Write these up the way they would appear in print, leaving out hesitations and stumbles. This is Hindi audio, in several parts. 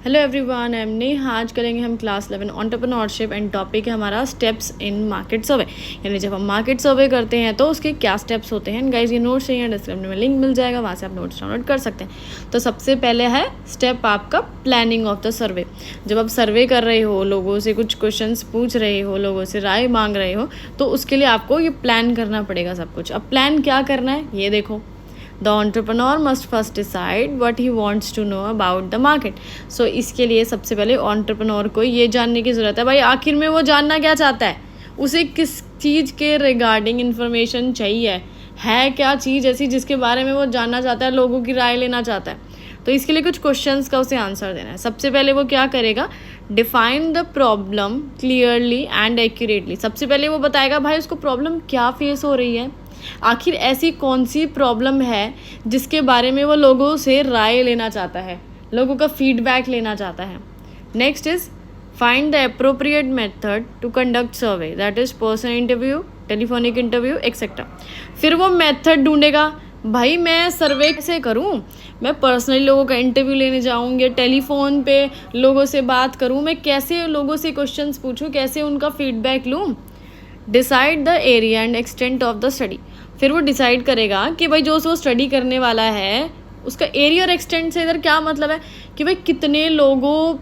Hello everyone, I am Neha. आज करेंगे हम क्लास 11 एंटरप्रेन्योरशिप एंड टॉपिक है हमारा स्टेप्स इन मार्केट सर्वे। यानी जब हम मार्केट सर्वे करते हैं तो उसके क्या स्टेप्स होते हैं। गाइस, ये नोट्स चाहिए, डिस्क्रिप्शन में लिंक मिल जाएगा, वहाँ से आप नोट्स डाउनलोड कर सकते हैं। तो सबसे पहले है स्टेप आपका प्लानिंग ऑफ द सर्वे। जब आप सर्वे कर रहे हो, लोगों से कुछ क्वेश्चंस पूछ रहे हो, लोगों से राय मांग रहे हो, तो उसके लिए आपको ये प्लान करना पड़ेगा सब कुछ। अब प्लान क्या करना है ये देखो। The entrepreneur must first decide what he wants to know about the market. So इसके लिए सबसे पहले entrepreneur को ये जानने की ज़रूरत है भाई आखिर में वो जानना क्या चाहता है, उसे किस चीज़ के रिगार्डिंग इन्फॉर्मेशन चाहिए, है क्या चीज़ ऐसी जिसके बारे में वो जानना चाहता है, लोगों की राय लेना चाहता है। तो इसके लिए कुछ क्वेश्चंस का उसे आंसर देना है। सबसे पहले वो क्या करेगा, define the problem clearly and accurately. सबसे पहले वो बताएगा भाई उसको प्रॉब्लम क्या फेस हो रही है, आखिर ऐसी कौन सी प्रॉब्लम है जिसके बारे में वो लोगों से राय लेना चाहता है, लोगों का फीडबैक लेना चाहता है। Next is find the appropriate method to conduct survey, that is person interview, telephonic interview etcetera. फिर वो मेथड ढूंढेगा, भाई मैं सर्वे कैसे करूं, मैं पर्सनली लोगों का इंटरव्यू लेने जाऊँ या टेलीफोन पे लोगों से बात करूं, मैं कैसे लोगों से क्वेश्चंस पूछूं, कैसे उनका फीडबैक लूँ। Decide the area and extent of the study. फिर वो डिसाइड करेगा कि भाई जो वो स्टडी करने वाला है उसका एरिया और एक्सटेंट से इधर क्या मतलब है कि भाई कितने लोगों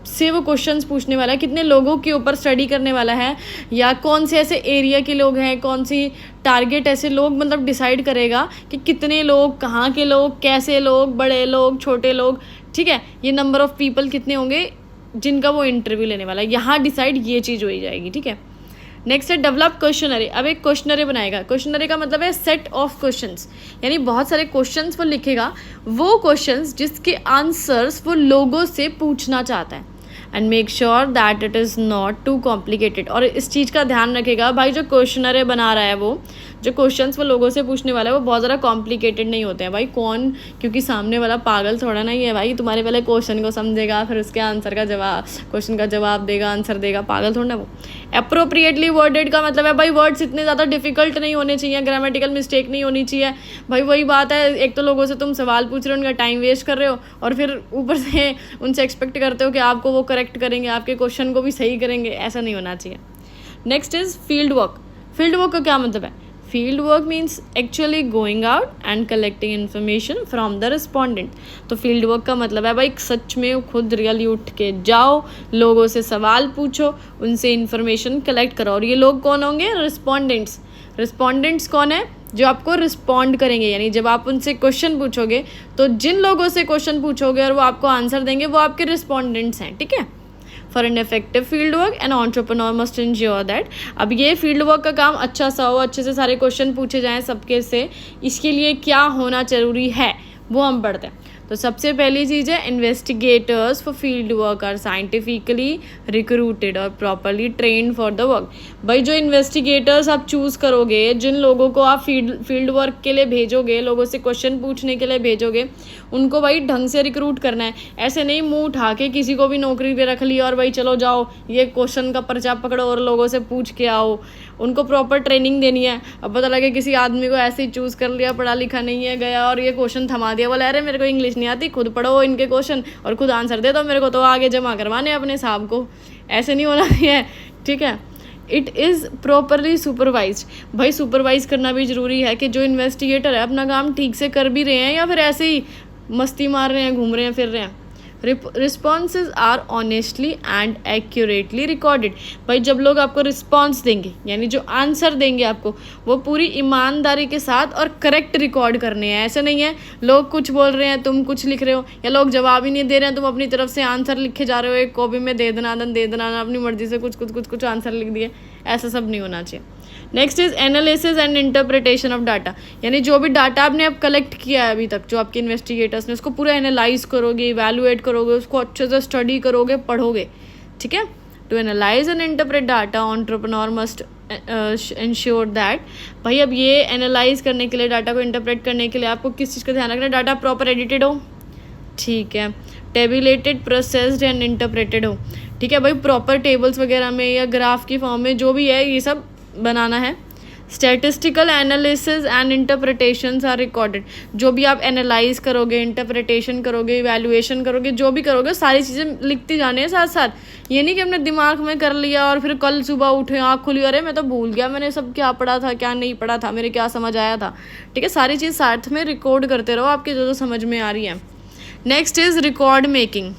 से वो क्वेश्चंस पूछने वाला है, कितने लोगों के ऊपर स्टडी करने वाला है, या कौन से ऐसे एरिया के लोग हैं, कौन सी टारगेट ऐसे लोग, मतलब डिसाइड करेगा कि कितने लोग, कहाँ के लोग, कैसे लोग, बड़े लोग, छोटे लोग, ठीक है, ये नंबर ऑफ पीपल कितने होंगे जिनका वो इंटरव्यू लेने वाला है। यहाँ डिसाइड ये चीज़ हो ही जाएगी, ठीक है। नेक्स्ट है डेवलप क्वेश्चनरी। अब एक क्वेश्चनरी बनाएगा। क्वेश्चनरी का मतलब है सेट ऑफ क्वेश्चंस, यानी बहुत सारे क्वेश्चंस वो लिखेगा, वो क्वेश्चंस जिसके आंसर्स वो लोगों से पूछना चाहता है। And make sure that it is not too complicated. और इस चीज़ का ध्यान रखेगा भाई जो क्वेश्चनरी बना रहा है, वो जो क्वेश्चंस वो लोगों से पूछने वाला है वो बहुत ज़्यादा कॉम्प्लिकेटेड नहीं होते हैं भाई। कौन, क्योंकि सामने वाला पागल थोड़ा नहीं है भाई, तुम्हारे पहले क्वेश्चन को समझेगा फिर उसके आंसर का जवाब, क्वेश्चन का जवाब देगा, आंसर देगा, पागल थोड़ा ना वो। अप्रोप्रिएटली वर्डेड का मतलब है भाई वर्ड्स इतने ज़्यादा डिफिकल्ट नहीं होने चाहिए, ग्रामेटिकल मिस्टेक नहीं होनी चाहिए भाई। वही बात है, एक तो लोगों से तुम सवाल पूछ रहे हो, उनका टाइम वेस्ट कर रहे हो, और फिर ऊपर से उनसे एक्सपेक्ट करते हो कि आपको वो करेक्ट करेंगे, आपके क्वेश्चन को भी सही करेंगे, ऐसा नहीं होना चाहिए। Next is field work. Field work का क्या मतलब है, field work means actually going out and collecting information from the respondent. तो फील्ड वर्क का मतलब है भाई सच में खुद रियली उठ के जाओ, लोगों से सवाल पूछो, उनसे इन्फॉर्मेशन कलेक्ट करो। और ये लोग कौन होंगे, रिस्पॉन्डेंट्स। रिस्पॉन्डेंट्स कौन है, जो आपको रिस्पॉन्ड करेंगे, यानी जब आप उनसे क्वेश्चन पूछोगे तो जिन लोगों से क्वेश्चन पूछोगे और वो आपको आंसर देंगे वो आपके रिस्पॉन्डेंट्स हैं, ठीक है। For an effective field work an entrepreneur must ensure that. अब ये फील्ड वर्क का काम अच्छा सा हो, अच्छे से सारे क्वेश्चन पूछे जाएँ सबके से, इसके लिए क्या होना जरूरी है वो हम पढ़ते हैं। तो सबसे पहली चीज़ है investigators for field work are scientifically recruited और properly trained for the work. भाई जो इन्वेस्टिगेटर्स आप चूज़ करोगे, जिन लोगों को आप फील्ड वर्क के लिए भेजोगे, लोगों से क्वेश्चन पूछने के लिए भेजोगे, उनको भाई ढंग से रिक्रूट करना है। ऐसे नहीं मुंह उठा के किसी को भी नौकरी पे रख लिया और भाई चलो जाओ ये क्वेश्चन का पर्चा पकड़ो और लोगों से पूछ के आओ। उनको प्रॉपर ट्रेनिंग देनी है। अब पता लगे किसी आदमी को ऐसे ही चूज़ कर लिया, पढ़ा लिखा नहीं है, गया और ये क्वेश्चन थमा दिया, बोला अरे मेरे को इंग्लिश नहीं आती, खुद पढ़ो इनके क्वेश्चन और खुद आंसर दे दो मेरे को, तो आगे जमा करवाने अपने साहब को। ऐसे नहीं होना है, ठीक है। It is properly supervise. भाई सुपरवाइज करना भी ज़रूरी है कि जो इन्वेस्टिगेटर है अपना काम ठीक से कर भी रहे हैं या फिर ऐसे ही मस्ती मार रहे हैं, घूम रहे हैं, फिर रहे हैं। Responses are honestly and accurately recorded. भाई जब लोग आपको रिस्पॉन्स देंगे, यानी जो आंसर देंगे आपको, वो पूरी ईमानदारी के साथ और करेक्ट रिकॉर्ड करने हैं। ऐसे नहीं है लोग कुछ बोल रहे हैं तुम कुछ लिख रहे हो, या लोग जवाब ही नहीं दे रहे हैं तुम अपनी तरफ से आंसर लिखे जा रहे हो, एक कॉपी में दे देना अपनी मर्जी से कुछ आंसर लिख दिए, ऐसा सब नहीं होना चाहिए। Next is analysis and interpretation of data. यानी जो भी डाटा आपने अब कलेक्ट किया है अभी तक, जो आपके इन्वेस्टिगेटर्स ने, उसको पूरा एनालाइज करोगे, इवैल्यूएट करोगे, उसको अच्छे से स्टडी करोगे, पढ़ोगे, ठीक है। To analyse and interpret data entrepreneur must ensure that. भाई अब ये एनालाइज करने के लिए, डाटा को इंटरप्रेट करने के लिए आपको किस चीज़ का ध्यान रखना है, डाटा प्रॉपर एडिटेड हो, ठीक है, टेबुलेटेड, प्रोसेस्ड एंड इंटरप्रेटेड हो, ठीक है। भाई प्रॉपर टेबल्स वगैरह में या ग्राफ की फॉर्म में जो भी है ये सब बनाना है। Statistical analysis and interpretations are recorded. जो भी आप एनालाइज करोगे, इंटरप्रिटेशन करोगे, इवैल्यूएशन करोगे, जो भी करोगे सारी चीज़ें लिखती जानी है साथ साथ। ये नहीं कि हमने दिमाग में कर लिया और फिर कल सुबह उठे आँख खुली अरे मैं तो भूल गया मैंने सब क्या पढ़ा था क्या नहीं पढ़ा था, मेरे क्या समझ आया था। ठीक है, सारी चीज़ साथ में रिकॉर्ड करते रहो आपके जो समझ में आ रही है। Next is record making.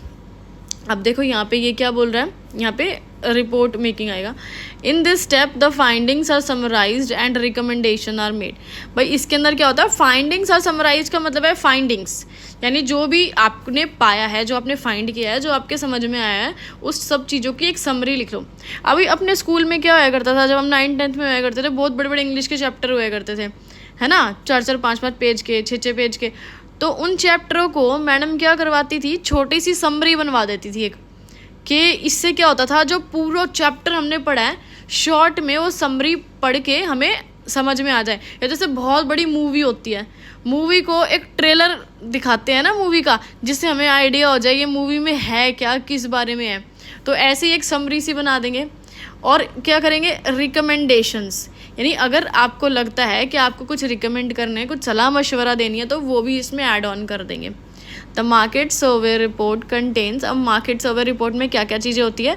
अब देखो यहाँ पे ये क्या बोल रहा है, यहाँ पे रिपोर्ट मेकिंग आएगा। In this step the findings are summarised and recommendation are made. भाई इसके अंदर क्या होता है, फाइंडिंग्स आर समराइज का मतलब है फाइंडिंग्स, यानी जो भी आपने पाया है, जो आपने फाइंड किया है, जो आपके समझ में आया है, उस सब चीज़ों की एक समरी लिख लो। अभी अपने स्कूल में क्या होया करता था, जब हम 9th-10th में होया करते थे, बहुत बड़े बड़े इंग्लिश के चैप्टर हुआ करते थे, है ना, 4-4 5-5 पेज के, 6-6 पेज के। तो उन चैप्टरों को मैडम क्या करवाती थी, छोटी सी समरी बनवा देती थी एक, कि इससे क्या होता था जो पूरा चैप्टर हमने पढ़ा है शॉर्ट में वो समरी पढ़ के हमें समझ में आ जाए। या जैसे बहुत बड़ी मूवी होती है, मूवी को एक ट्रेलर दिखाते हैं ना मूवी का, जिससे हमें आइडिया हो जाए ये मूवी में है क्या, किस बारे में है। तो ऐसे ही एक समरी सी बना देंगे। और क्या करेंगे, रिकमेंडेशंस, यानी अगर आपको लगता है कि आपको कुछ रिकमेंड करना है, कुछ सलाह मशवरा देनी है, तो वो भी इसमें ऐड ऑन कर देंगे। The market survey report contains. अब मार्केट सर्वे रिपोर्ट में क्या क्या चीज़ें होती है,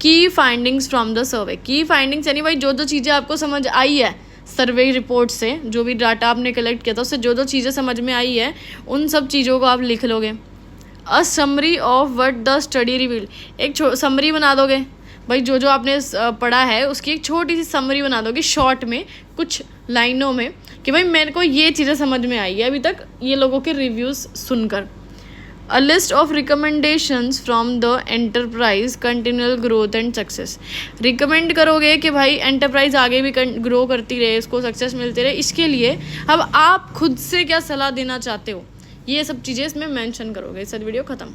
की फाइंडिंग्स फ्रॉम द सर्वे। की फाइंडिंग्स यानी भाई जो जो चीज़ें आपको समझ आई है सर्वे रिपोर्ट से, जो भी डाटा आपने कलेक्ट किया था उससे जो जो चीज़ें समझ में आई है उन सब चीज़ों को आप लिख लोगे। A summary of what the study revealed. एक समरी बना दोगे भाई, जो जो आपने पढ़ा है उसकी एक छोटी सी समरी बना दोगे शॉर्ट में, कुछ लाइनों में, कि भाई मेरे को ये चीज़ें समझ में आई है अभी तक ये लोगों के रिव्यूज़ सुनकर। A list of recommendations from the enterprise continual growth and success. Recommend करोगे कि भाई एंटरप्राइज आगे भी ग्रो करती रहे, इसको सक्सेस मिलती रहे, इसके लिए अब आप खुद से क्या सलाह देना चाहते हो, ये सब चीज़ें इसमें मेंशन करोगे। इस वीडियो ख़त्म।